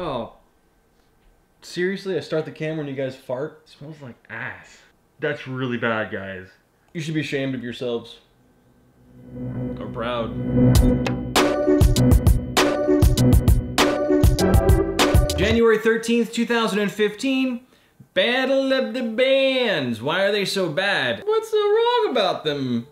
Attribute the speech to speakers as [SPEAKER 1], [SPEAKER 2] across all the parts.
[SPEAKER 1] Oh. Seriously? I start the camera and you guys fart? It smells like ass. That's really bad, guys. You should be ashamed of yourselves. Or proud. January 13th, 2015. Battle of the Bands. Why are they so bad? What's so wrong about them?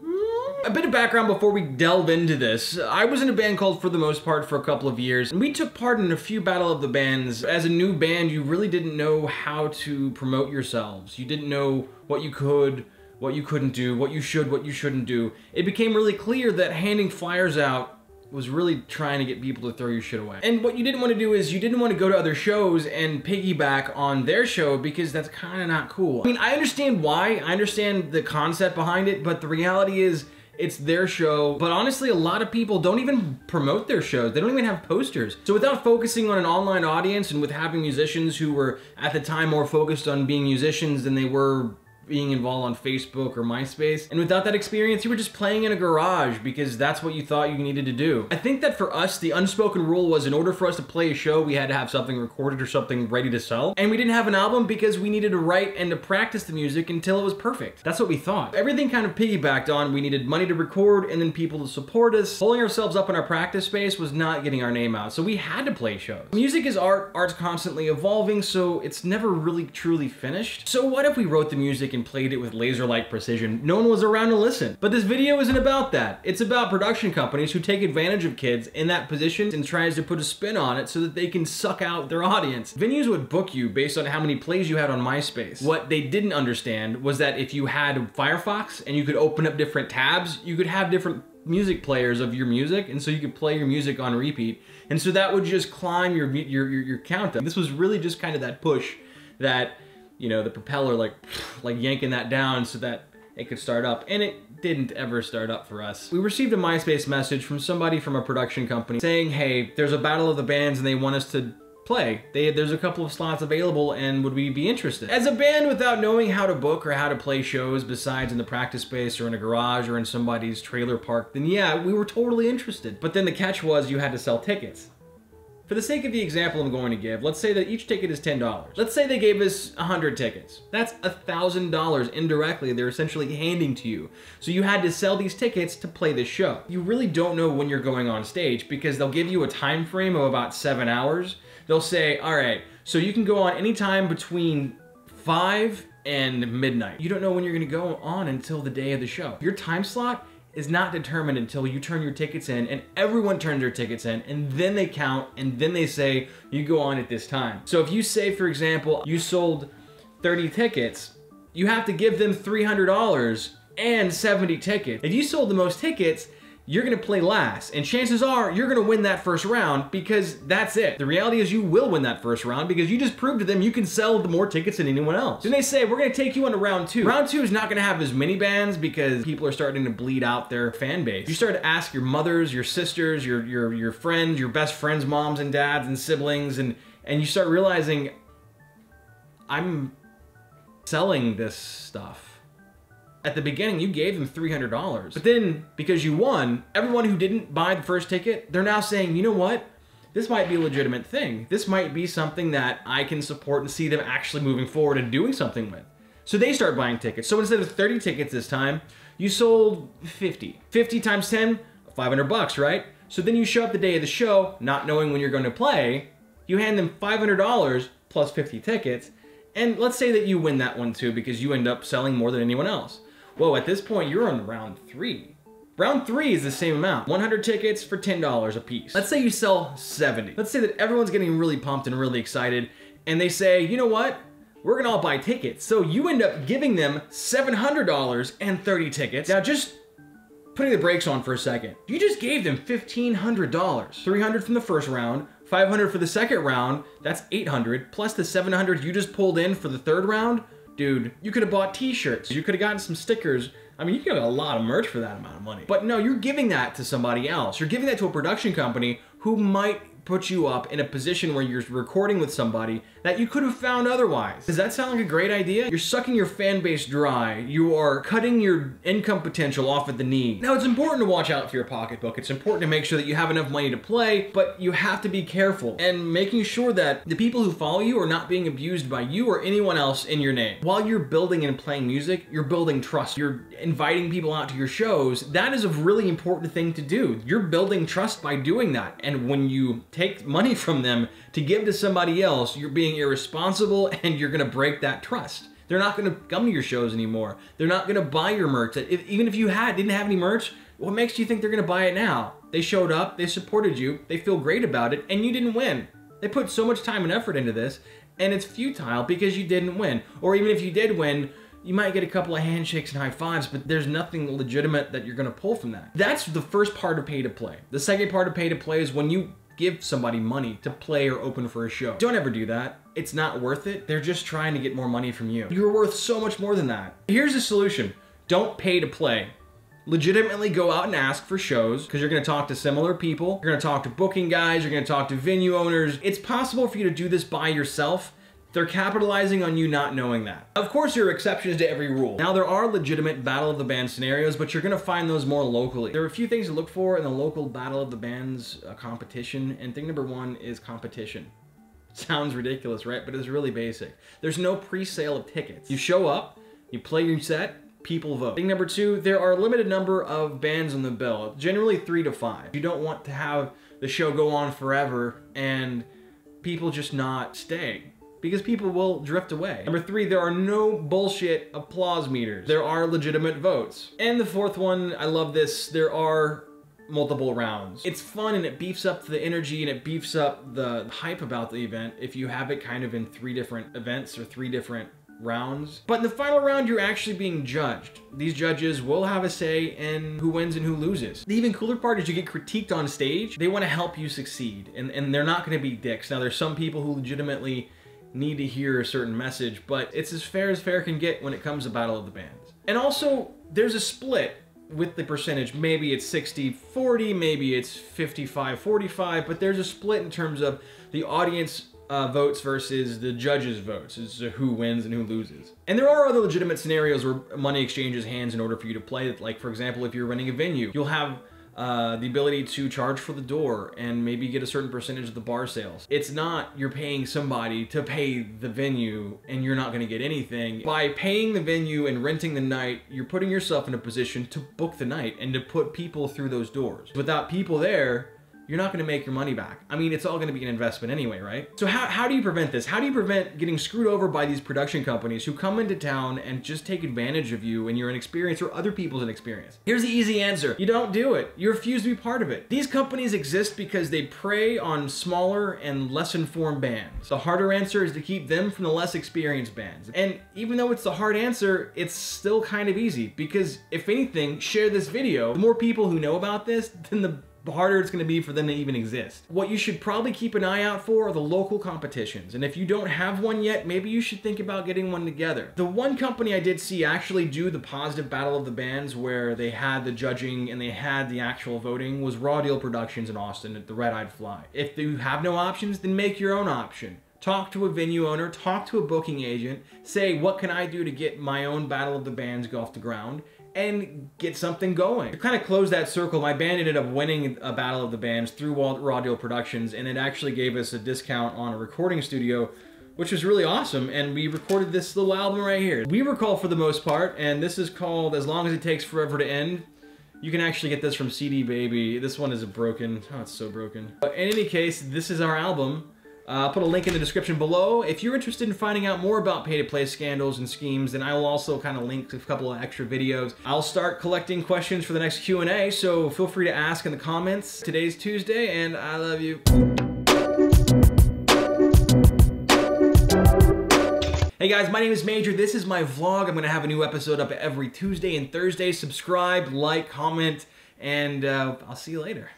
[SPEAKER 1] A bit of background before we delve into this. I was in a band called For the Most Part for a couple of years, and we took part in a few Battle of the Bands. As a new band, you really didn't know how to promote yourselves. You didn't know what you could, what you couldn't do, what you should, what you shouldn't do. It became really clear that handing flyers out was really trying to get people to throw your shit away. And what you didn't want to do is you didn't want to go to other shows and piggyback on their show because that's kind of not cool. I mean, I understand why, I understand the concept behind it, but the reality is it's their show. But honestly, a lot of people don't even promote their shows. They don't even have posters. So without focusing on an online audience and with having musicians who were at the time more focused on being musicians than they were being involved on Facebook or MySpace. And without that experience, you were just playing in a garage because that's what you thought you needed to do. I think that for us, the unspoken rule was in order for us to play a show, we had to have something recorded or something ready to sell. And we didn't have an album because we needed to write and to practice the music until it was perfect. That's what we thought. Everything kind of piggybacked on, we needed money to record and then people to support us. Pulling ourselves up in our practice space was not getting our name out, so we had to play shows. Music is art, art's constantly evolving, so it's never really truly finished. So what if we wrote the music and played it with laser-like precision? No one was around to listen. But this video isn't about that. It's about production companies who take advantage of kids in that position and tries to put a spin on it so that they can suck out their audience. Venues would book you based on how many plays you had on MySpace. What they didn't understand was that if you had Firefox and you could open up different tabs, you could have different music players of your music, and so you could play your music on repeat. And so that would just climb your count up. This was really just kind of that push that, you know, the propeller like yanking that down so that it could start up, and it didn't ever start up for us. We received a MySpace message from somebody from a production company saying, hey, there's a Battle of the Bands and they want us to play. There's a couple of slots available and would we be interested? As a band without knowing how to book or how to play shows besides in the practice space or in a garage or in somebody's trailer park, then yeah, we were totally interested. But then the catch was you had to sell tickets. For the sake of the example I'm going to give, let's say that each ticket is $10. Let's say they gave us 100 tickets. That's $1,000 indirectly they're essentially handing to you. So you had to sell these tickets to play this show. You really don't know when you're going on stage because they'll give you a time frame of about 7 hours. They'll say, all right, so you can go on anytime between 5 and midnight. You don't know when you're gonna go on until the day of the show. Your time slot is not determined until you turn your tickets in, and everyone turns their tickets in, and then they count, and then they say, you go on at this time. So if you say, for example, you sold 30 tickets, you have to give them $300 and 70 tickets. If you sold the most tickets, you're gonna play last, and chances are you're gonna win that first round because that's it. The reality is you will win that first round because you just proved to them you can sell the more tickets than anyone else. Then they say, we're gonna take you on to round two. Round two is not gonna have as many bands because people are starting to bleed out their fan base. You start to ask your mothers, your sisters, your friends, your best friends' moms and dads and siblings, and you start realizing, I'm selling this stuff. At the beginning, you gave them $300. But then, because you won, everyone who didn't buy the first ticket, they're now saying, you know what? This might be a legitimate thing. This might be something that I can support and see them actually moving forward and doing something with. So they start buying tickets. So instead of 30 tickets this time, you sold 50. 50 times 10, $500, right? So then you show up the day of the show, not knowing when you're going to play, you hand them $500 plus 50 tickets, and let's say that you win that one too because you end up selling more than anyone else. Whoa, at this point, you're on round 3. Round 3 is the same amount. 100 tickets for $10 a piece. Let's say you sell 70. Let's say that everyone's getting really pumped and really excited, and they say, you know what? We're gonna all buy tickets. So you end up giving them $700 and 30 tickets. Now just putting the brakes on for a second. You just gave them $1,500. $300 from the first round, $500 for the second round, that's $800, plus the $700 you just pulled in for the third round. Dude, you could have bought t-shirts. You could have gotten some stickers. I mean, you could have got a lot of merch for that amount of money. But no, you're giving that to somebody else. You're giving that to a production company who might put you up in a position where you're recording with somebody that you could have found otherwise. Does that sound like a great idea? You're sucking your fan base dry. You are cutting your income potential off at the knee. Now, it's important to watch out for your pocketbook. It's important to make sure that you have enough money to play, but you have to be careful and making sure that the people who follow you are not being abused by you or anyone else in your name. While you're building and playing music, you're building trust. You're inviting people out to your shows. That is a really important thing to do. You're building trust by doing that. And when you take money from them to give to somebody else, you're being irresponsible and you're gonna break that trust. They're not gonna come to your shows anymore. They're not gonna buy your merch. Even if you didn't have any merch, what makes you think they're gonna buy it now? They showed up, they supported you, they feel great about it, and you didn't win. They put so much time and effort into this, and it's futile because you didn't win. Or even if you did win, you might get a couple of handshakes and high fives, but there's nothing legitimate that you're gonna pull from that. That's the first part of pay to play. The second part of pay to play is when you give somebody money to play or open for a show. Don't ever do that. It's not worth it. They're just trying to get more money from you. You're worth so much more than that. Here's the solution. Don't pay to play. Legitimately go out and ask for shows, because you're gonna talk to similar people. You're gonna talk to booking guys, you're gonna talk to venue owners. It's possible for you to do this by yourself. They're capitalizing on you not knowing that. Of course, there are exceptions to every rule. Now, there are legitimate Battle of the Band scenarios, but you're gonna find those more locally. There are a few things to look for in the local Battle of the Bands competition, and thing number one is competition. Sounds ridiculous, right? But it's really basic. There's no pre-sale of tickets. You show up, you play your set, people vote. Thing number two, there are a limited number of bands on the bill, generally 3 to 5. You don't want to have the show go on forever and people just not stay, because people will drift away. Number three, there are no bullshit applause meters. There are legitimate votes. And the fourth one, I love this, there are multiple rounds. It's fun and it beefs up the energy and it beefs up the hype about the event if you have it kind of in 3 different events or 3 different rounds. But in the final round, you're actually being judged. These judges will have a say in who wins and who loses. The even cooler part is you get critiqued on stage. They want to help you succeed, and they're not going to be dicks. Now, there's some people who legitimately need to hear a certain message, but it's as fair can get when it comes to Battle of the Bands. And also, there's a split with the percentage. Maybe it's 60-40, maybe it's 55-45, but there's a split in terms of the audience votes versus the judges' votes, as to who wins and who loses. And there are other legitimate scenarios where money exchanges hands in order for you to play. Like, for example, if you're running a venue, you'll have the ability to charge for the door and maybe get a certain percentage of the bar sales. It's not you're paying somebody to pay the venue and you're not gonna get anything. By paying the venue and renting the night, you're putting yourself in a position to book the night and to put people through those doors. Without people there, you're not gonna make your money back. I mean, it's all gonna be an investment anyway, right? So how do you prevent this? How do you prevent getting screwed over by these production companies who come into town and just take advantage of you and your inexperience or other people's inexperience? Here's the easy answer. You don't do it. You refuse to be part of it. These companies exist because they prey on smaller and less informed bands. The harder answer is to keep them from the less experienced bands. And even though it's the hard answer, it's still kind of easy, because if anything, share this video. The more people who know about this, then the harder it's going to be for them to even exist. What you should probably keep an eye out for are the local competitions. And if you don't have one yet, maybe you should think about getting one together. The one company I did see actually do the positive Battle of the Bands, where they had the judging and they had the actual voting, was Raw Deal Productions in Austin at the Red Eyed Fly. If you have no options, then make your own option. Talk to a venue owner, talk to a booking agent, say, what can I do to get my own Battle of the Bands go off the ground, and get something going. To kind of close that circle, my band ended up winning a Battle of the Bands through Raw Deal Productions, and it actually gave us a discount on a recording studio, which was really awesome, and we recorded this little album right here. We recall for the most part, and this is called As Long As It Takes Forever to End. You can actually get this from CD Baby. This one is broken. Oh, it's so broken. But in any case, this is our album. I'll put a link in the description below. If you're interested in finding out more about pay-to-play scandals and schemes, then I will also kind of link to a couple of extra videos. I'll start collecting questions for the next Q&A, so feel free to ask in the comments. Today's Tuesday, and I love you. Hey guys, my name is Major. This is my vlog. I'm gonna have a new episode up every Tuesday and Thursday. Subscribe, like, comment, and I'll see you later.